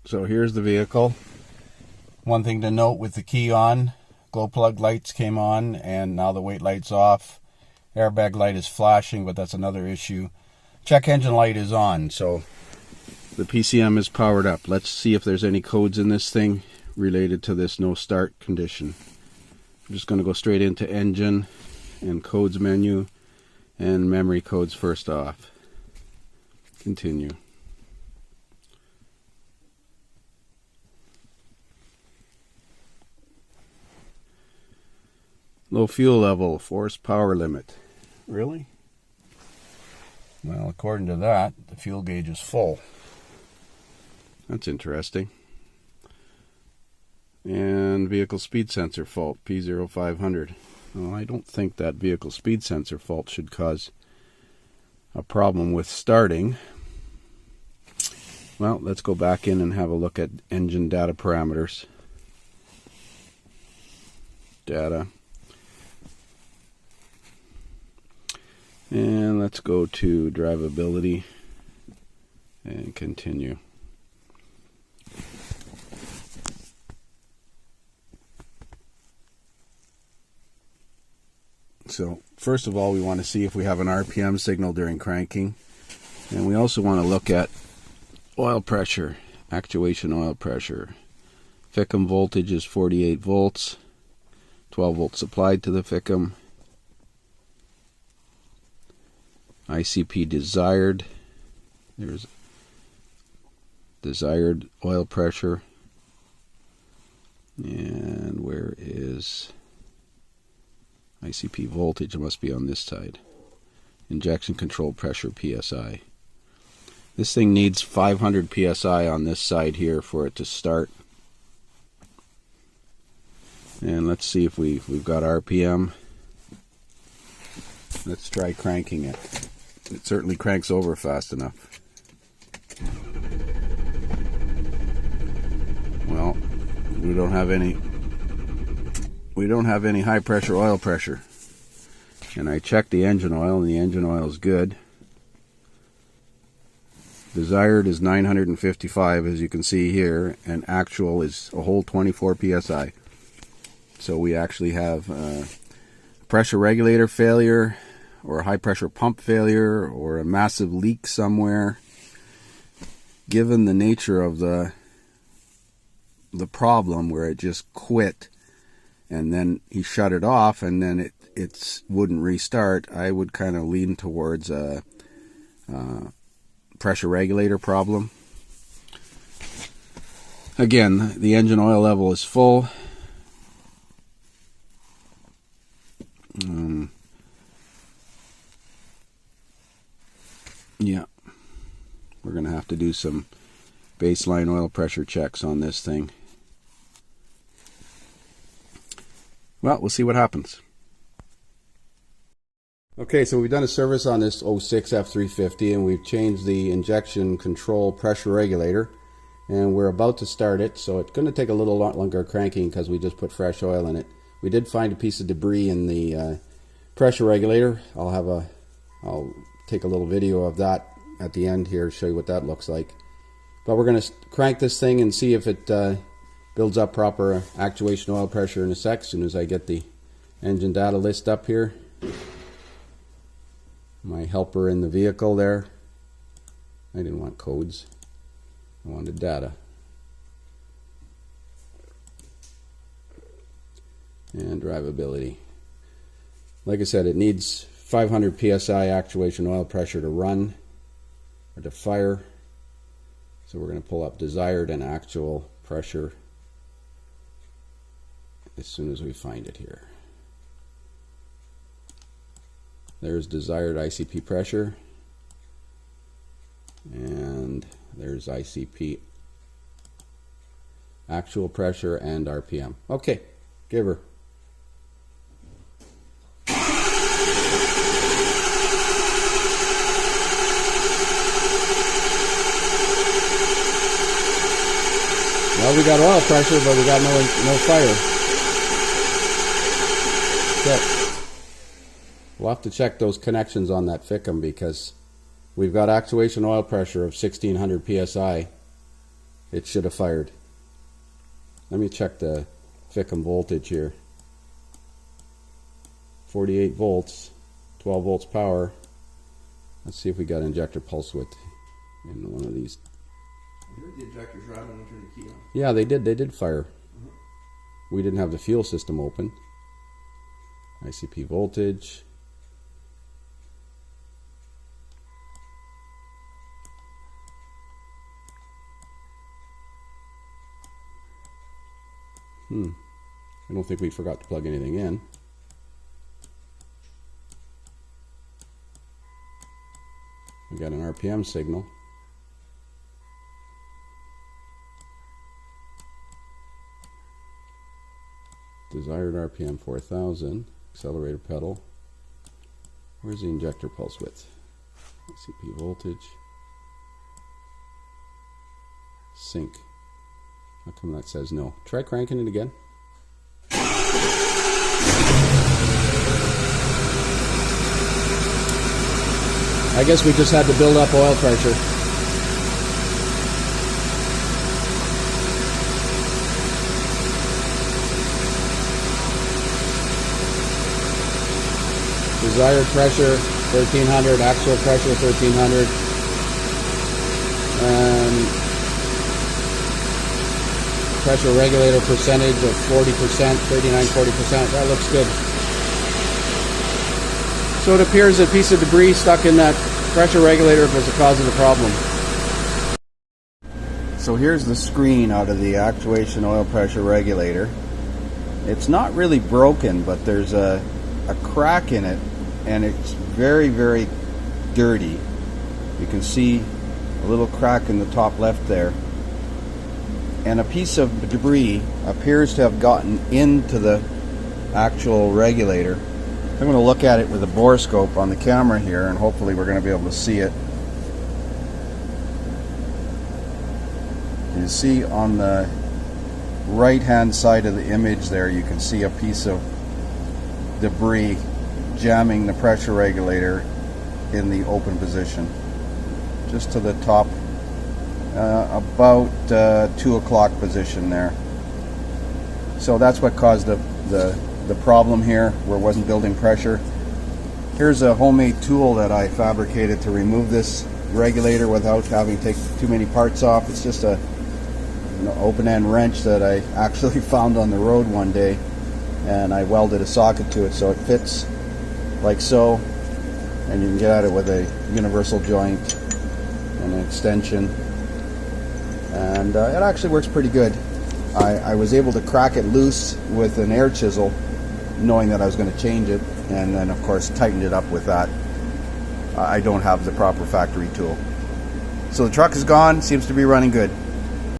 So here's the vehicle. One thing to note with the key on, glow plug lights came on and now the wait light's off. Airbag light is flashing, but that's another issue. Check engine light is on, so the PCM is powered up. Let's see if there's any codes in this thing related to this no start condition. I'm just going to go straight into engine and codes menu and memory codes first off. Continue. Low fuel level, forced power limit. Really? Well, according to that, the fuel gauge is full. That's interesting. And vehicle speed sensor fault, P0500. Well, I don't think that vehicle speed sensor fault should cause a problem with starting. Well, let's go back in and have a look at engine data parameters. Data. And let's go to drivability and continue. So first of all, we want to see if we have an RPM signal during cranking. And we also want to look at oil pressure, actuation oil pressure. FICM voltage is 48 volts, 12 volts supplied to the FICM. ICP desired, there's desired oil pressure. And where is ICP voltage? It must be on this side. Injection control pressure, PSI. This thing needs 500 PSI on this side here for it to start. And let's see if we've got RPM. Let's try cranking it. It certainly cranks over fast enough. Well, we don't have any high pressure oil pressure. And I checked the engine oil, and the engine oil is good. Desired is 955, as you can see here, and actual is a whole 24 psi. So we actually have a pressure regulator failure, or a high pressure pump failure, or a massive leak somewhere. Given the nature of the problem, where it just quit and then he shut it off and then it wouldn't restart, I would kind of lean towards a pressure regulator problem. Again, the engine oil level is full. Yeah, we're going to have to do some baseline oil pressure checks on this thing. Well, we'll see what happens. Okay, so we've done a service on this 06 F350 and we've changed the injection control pressure regulator and we're about to start it, so it's going to take a little longer cranking because we just put fresh oil in it. We did find a piece of debris in the pressure regulator. I'll take a little video of that at the end here to show you what that looks like. But we're going to crank this thing and see if it builds up proper actuation oil pressure in a sec, as soon as I get the engine data list up here. My helper in the vehicle there. I didn't want codes. I wanted data. And drivability. Like I said, it needs 500 psi actuation oil pressure to run or to fire. So we're going to pull up desired and actual pressure as soon as we find it here. There's desired ICP pressure, and there's ICP actual pressure and RPM. Okay, give her. Well, we got oil pressure, but we got no fire. Okay. We'll have to check those connections on that FICM because we've got actuation oil pressure of 1600 psi it should have fired. Let me check the Fickham voltage here. 48 volts, 12 volts power. Let's see if we got injector pulse width in one of these. I heard the injectors rattle when you turn the key on. Yeah, they did fire. We didn't have the fuel system open. ICP voltage. I don't think we forgot to plug anything in. We got an RPM signal. Desired RPM 4000. Accelerator pedal. Where's the injector pulse width? ICP voltage. Sync. How come that says no? Try cranking it again. I guess we just had to build up oil pressure. Desired pressure 1300, actual pressure 1300, and pressure regulator percentage of 40%, 39-40%. That looks good. So it appears a piece of debris stuck in that pressure regulator was the cause of the problem. So here's the screen out of the actuation oil pressure regulator. It's not really broken, but there's a crack in it, and it's very, very dirty. You can see a little crack in the top left there. And a piece of debris appears to have gotten into the actual regulator. I'm going to look at it with a borescope on the camera here, and hopefully we're going to be able to see it. You see on the right hand side of the image there, you can see a piece of debris jamming the pressure regulator in the open position, just to the top, about 2 o'clock position there. So that's what caused the problem here, where it wasn't building pressure. Here's a homemade tool that I fabricated to remove this regulator without having to take too many parts off. It's just a open-end wrench that I actually found on the road one day, and I welded a socket to it so it fits like so, and you can get at it with a universal joint and an extension, and it actually works pretty good. I was able to crack it loose with an air chisel, knowing that I was going to change it, and then of course tightened it up with that. I don't have the proper factory tool. So the truck is gone, seems to be running good.